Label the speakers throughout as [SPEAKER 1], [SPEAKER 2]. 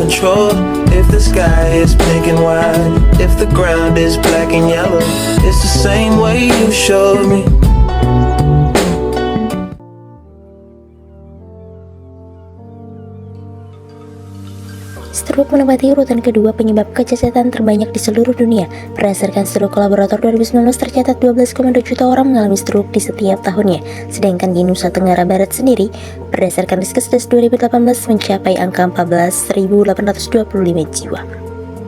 [SPEAKER 1] control. If the sky is pink and white, if the ground is black and yellow, it's the same way you showed me.
[SPEAKER 2] Stroke menempati urutan kedua penyebab kecacatan terbanyak di seluruh dunia. Berdasarkan studi kolaborator 2019, tercatat 12,2 juta orang mengalami stroke di setiap tahunnya. Sedangkan di Nusa Tenggara Barat sendiri, berdasarkan Riskesdas 2018 mencapai angka 14.825 jiwa.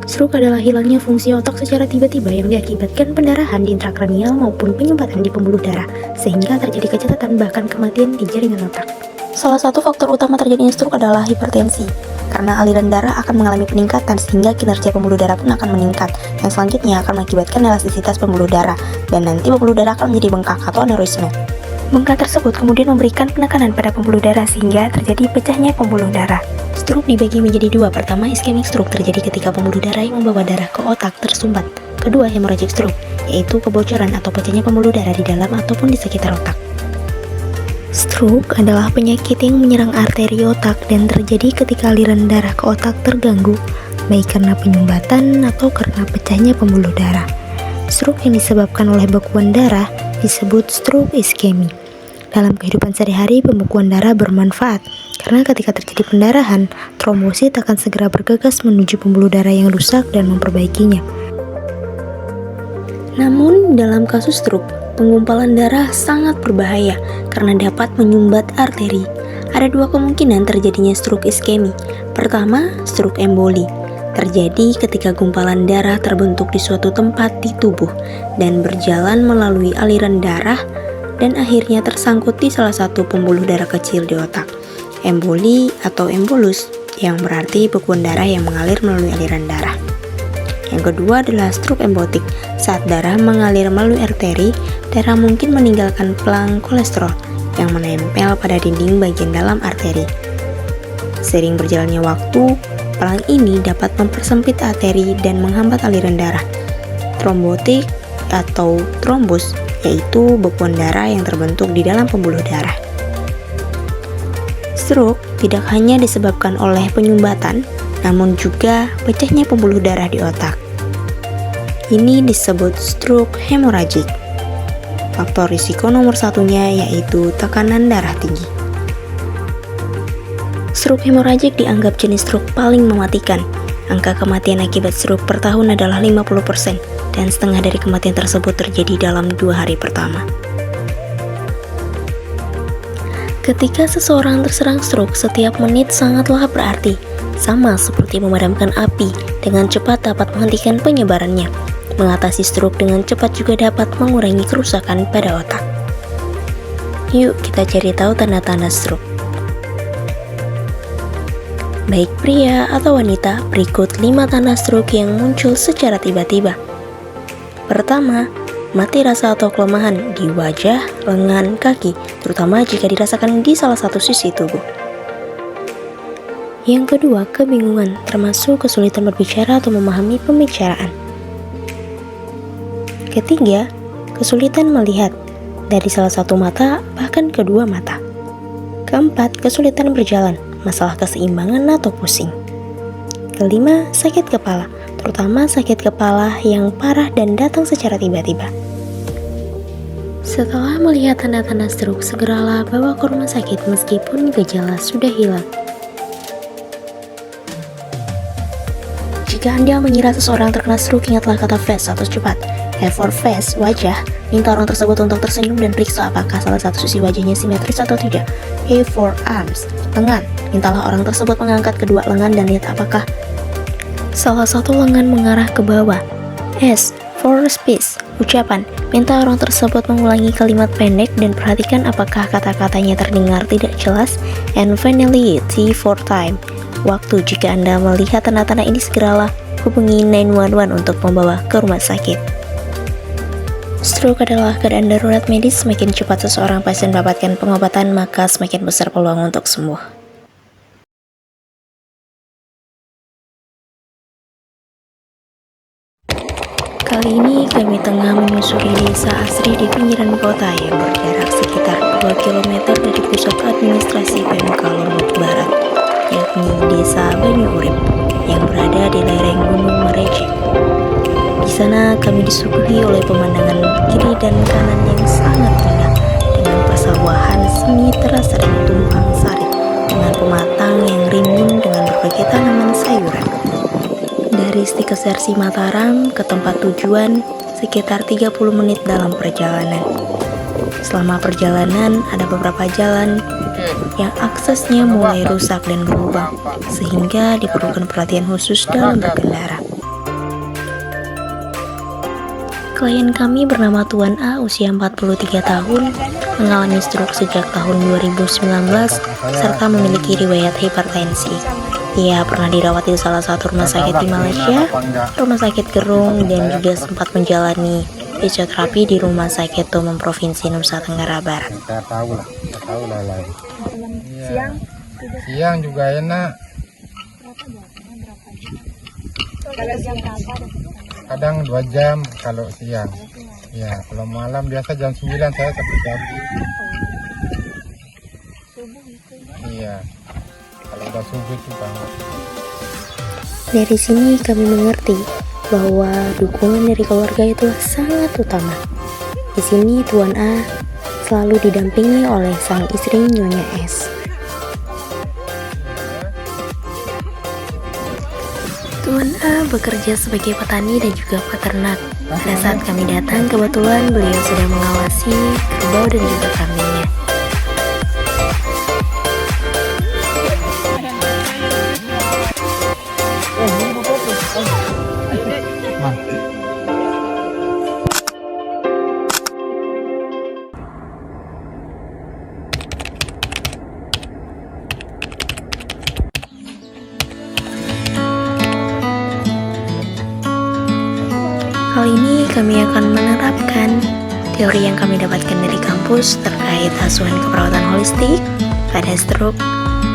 [SPEAKER 2] Stroke adalah hilangnya fungsi otak secara tiba-tiba yang diakibatkan pendarahan di intrakranial maupun penyumbatan di pembuluh darah, sehingga terjadi kecacatan bahkan kematian di jaringan otak. Salah satu faktor utama terjadinya stroke adalah hipertensi, karena aliran darah akan mengalami peningkatan sehingga kinerja pembuluh darah pun akan meningkat, yang selanjutnya akan mengakibatkan elastisitas pembuluh darah, dan nanti pembuluh darah akan menjadi bengkak atau aneurisme. Bengkak tersebut kemudian memberikan penekanan pada pembuluh darah sehingga terjadi pecahnya pembuluh darah. Stroke dibagi menjadi dua. Pertama, ischemic stroke terjadi ketika pembuluh darah yang membawa darah ke otak tersumbat. Kedua, hemorrhagic stroke, yaitu kebocoran atau pecahnya pembuluh darah di dalam ataupun di sekitar otak. Stroke adalah penyakit yang menyerang arteri otak dan terjadi ketika aliran darah ke otak terganggu, baik karena penyumbatan atau karena pecahnya pembuluh darah. Stroke yang disebabkan oleh bekuan darah disebut stroke ischemic. Dalam kehidupan sehari-hari, pembekuan darah bermanfaat karena ketika terjadi pendarahan, trombosit akan segera bergegas menuju pembuluh darah yang rusak dan memperbaikinya. Namun, dalam kasus stroke, penggumpalan darah sangat berbahaya karena dapat menyumbat arteri. Ada dua kemungkinan terjadinya stroke ischemic. Pertama, stroke emboli. Terjadi ketika gumpalan darah terbentuk di suatu tempat di tubuh dan berjalan melalui aliran darah dan akhirnya tersangkut di salah satu pembuluh darah kecil di otak. Emboli atau embolus, yang berarti bekuan darah yang mengalir melalui aliran darah. Yang kedua adalah stroke embotik. Saat darah mengalir melalui arteri, darah mungkin meninggalkan pelang kolesterol yang menempel pada dinding bagian dalam arteri. Sering berjalannya waktu, pelang ini dapat mempersempit arteri dan menghambat aliran darah. Trombotik atau trombus, yaitu bekuan darah yang terbentuk di dalam pembuluh darah. Stroke tidak hanya disebabkan oleh penyumbatan, namun juga pecahnya pembuluh darah di otak. Ini disebut stroke hemorragik. Faktor risiko nomor satunya yaitu tekanan darah tinggi. Stroke hemorragik dianggap jenis stroke paling mematikan. Angka kematian akibat stroke per tahun adalah 50%, dan setengah dari kematian tersebut terjadi dalam 2 hari pertama. Ketika seseorang terserang stroke, setiap menit sangatlah berarti. Sama seperti memadamkan api, dengan cepat dapat menghentikan penyebarannya. Mengatasi stroke dengan cepat juga dapat mengurangi kerusakan pada otak. Yuk kita cari tahu tanda-tanda stroke. Baik pria atau wanita, berikut 5 tanda stroke yang muncul secara tiba-tiba. Pertama, mati rasa atau kelemahan di wajah, lengan, kaki, terutama jika dirasakan di salah satu sisi tubuh. Yang kedua, kebingungan, termasuk kesulitan berbicara atau memahami pembicaraan. Ketiga, kesulitan melihat dari salah satu mata bahkan kedua mata. Keempat, kesulitan berjalan, masalah keseimbangan atau pusing. Kelima, sakit kepala, terutama sakit kepala yang parah dan datang secara tiba-tiba. Setelah melihat tanda-tanda stroke, segeralah bawa ke rumah sakit meskipun gejala sudah hilang. Jika Anda mengira seseorang terkena stroke, ingatlah kata face atau cepat. F for face, wajah. Minta orang tersebut untuk tersenyum dan periksa apakah salah satu sisi wajahnya simetris atau tidak. A for arms, lengan. Mintalah orang tersebut mengangkat kedua lengan dan lihat apakah salah satu lengan mengarah ke bawah. S for speech, ucapan. Minta orang tersebut mengulangi kalimat pendek dan perhatikan apakah kata-katanya terdengar tidak jelas. And finally, T for time, waktu. Jika Anda melihat tanda-tanda ini, segeralah hubungi 911 untuk membawa ke rumah sakit. Stroke adalah keadaan darurat medis. Semakin cepat seseorang pasien mendapatkan pengobatan, maka semakin besar peluang untuk sembuh. Kali ini kami tengah menyusuri desa asri di pinggiran kota yang berjarak sekitar 2 km dari pusat administrasi PMK Lombok Barat, yakni Desa Banyuwangi. Bumi Urip yang berada di lereng Gunung Merejek. Di sana kami disuguhi oleh pemandangan kiri dan kanan yang sangat indah dengan persawahan semi terasa dan tumpang sari dengan pematang yang rimbun dengan berbagai tanaman sayuran. Dari Stikesarsi Mataram ke tempat tujuan sekitar 30 menit dalam perjalanan. Selama perjalanan ada beberapa jalan yang aksesnya mulai rusak dan berlubang sehingga diperlukan perhatian khusus dalam berkendara. Klien kami bernama Tuan A, usia 43 tahun, mengalami stroke sejak tahun 2019 serta memiliki riwayat hipertensi. Ia pernah dirawat di salah satu rumah sakit di Malaysia, rumah sakit Gerung, dan juga sempat menjalani fisioterapi di Rumah Sakit Umum Provinsi Nusa Tenggara Barat.
[SPEAKER 3] Kita tahu lah lain. Siang juga enak. Kadang 2 jam kalau siang. Ya, kalau malam biasa jam 9 saya sampai jam. Iya. Kalau udah subuh itu banget.
[SPEAKER 2] Dari sini kami mengerti bahwa dukungan dari keluarga itu sangat utama. Di sini Tuan A selalu didampingi oleh sang istri Nyonya S. Tuan A bekerja sebagai petani dan juga peternak. Pada saat kami datang, kebetulan beliau sedang mengawasi kerbau dan juga kambingnya. Kali ini kami akan menerapkan teori yang kami dapatkan dari kampus terkait asuhan keperawatan holistik pada stroke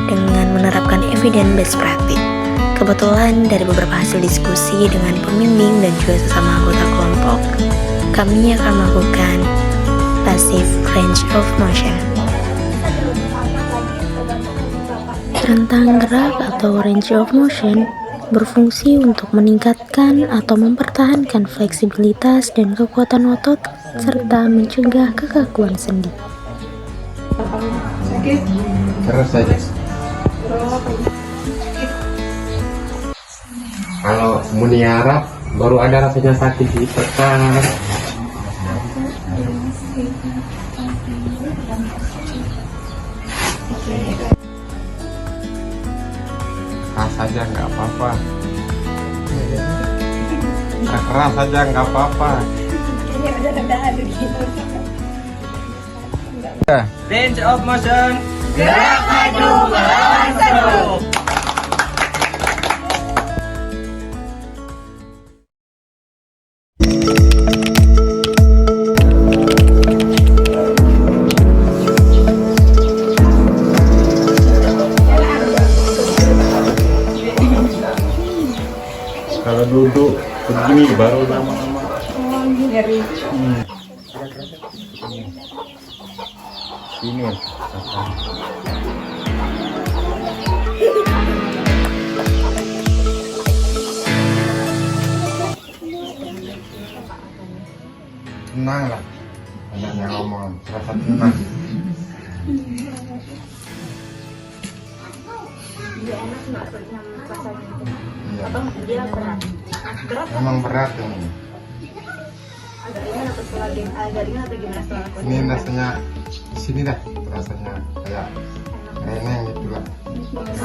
[SPEAKER 2] dengan menerapkan evidence based practice. Kebetulan dari beberapa hasil diskusi dengan pembimbing dan juga sesama anggota kelompok, kami akan melakukan passive range of motion. Rentang gerak atau range of motion berfungsi untuk meningkatkan atau mempertahankan fleksibilitas dan kekuatan otot serta mencegah kekakuan sendi.
[SPEAKER 3] Terus saja. Kalau muni Arab baru ada rasanya sakit di tekan. Saja nggak apa-apa, keras saja nggak apa-apa.
[SPEAKER 4] Range of motion. Gerak maju melawan stroke.
[SPEAKER 3] Kalau duduk begini baru lama-lama. Ini. Tenang lah, banyak yang ngomong, rasa tenang. Iya. Memang berat ini. Ini rasanya di sini dah, rasanya kayak reneng gitu lah.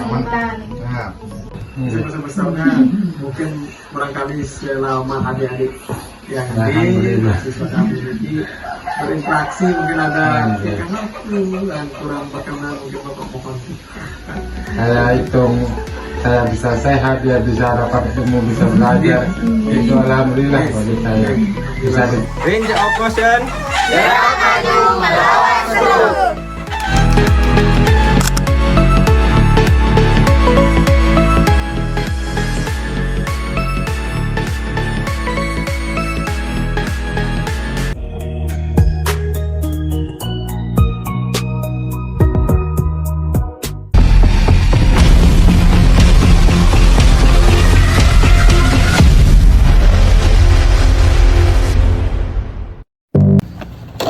[SPEAKER 3] Aman. Nah.
[SPEAKER 5] Bersama-sama mungkin barangkali selama adik-adik yang di siswa kami ini berinteraksi mungkin ada yang kurang berkenan mungkin bapak mohon.
[SPEAKER 3] Saya hitung saya bisa sehat, dia bisa rapat ilmu, bisa belajar. Itu alhamdulillah bagi saya. Bisa
[SPEAKER 4] Range of motion.
[SPEAKER 6] Gerak maju melawan stroke.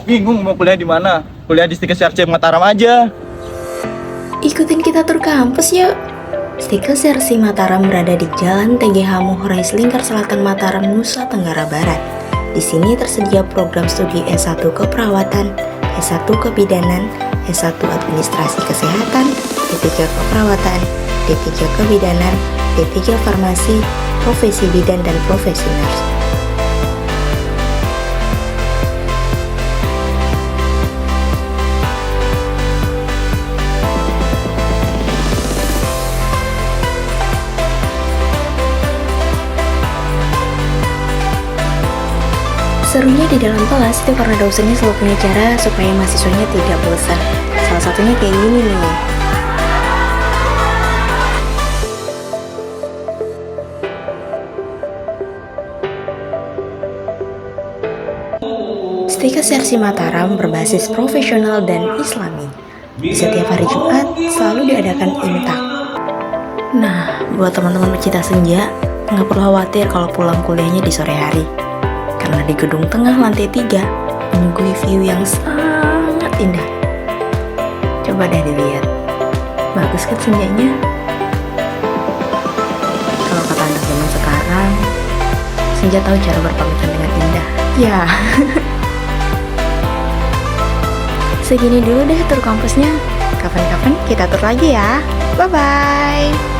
[SPEAKER 4] bingung mau kuliah di mana. Kuliah di Stika CRC Mataram aja.
[SPEAKER 2] Ikutin kita tur kampus yuk. Stika CRC Mataram berada di Jalan TGH Muhurais Lingkar Selatan Mataram, Nusa Tenggara Barat. Di sini tersedia program studi S1 Keperawatan, S1 Kebidanan, S1 Administrasi Kesehatan, D3 Keperawatan, D3 Kebidanan, D3 Farmasi, Profesi Bidan dan Profesi Nurse. Serunya di dalam kelas itu karena dosennya selalu punya cara supaya mahasiswanya tidak bosan. Salah satunya kayak gini nih. Stika CRC Mataram berbasis profesional dan islami. Di setiap hari Jumat selalu diadakan imtak. Nah, buat teman-teman pecinta senja, nggak perlu khawatir kalau pulang kuliahnya di sore hari. Karena di gedung tengah lantai 3 menyuguhi view yang sangat indah. Coba deh dilihat, bagus kan senjanya? Kalau kata anak zaman sekarang, senja tahu cara berpamitan dengan indah. Ya. Segini dulu deh tur kampusnya. Kapan-kapan kita tur lagi ya. Bye-bye.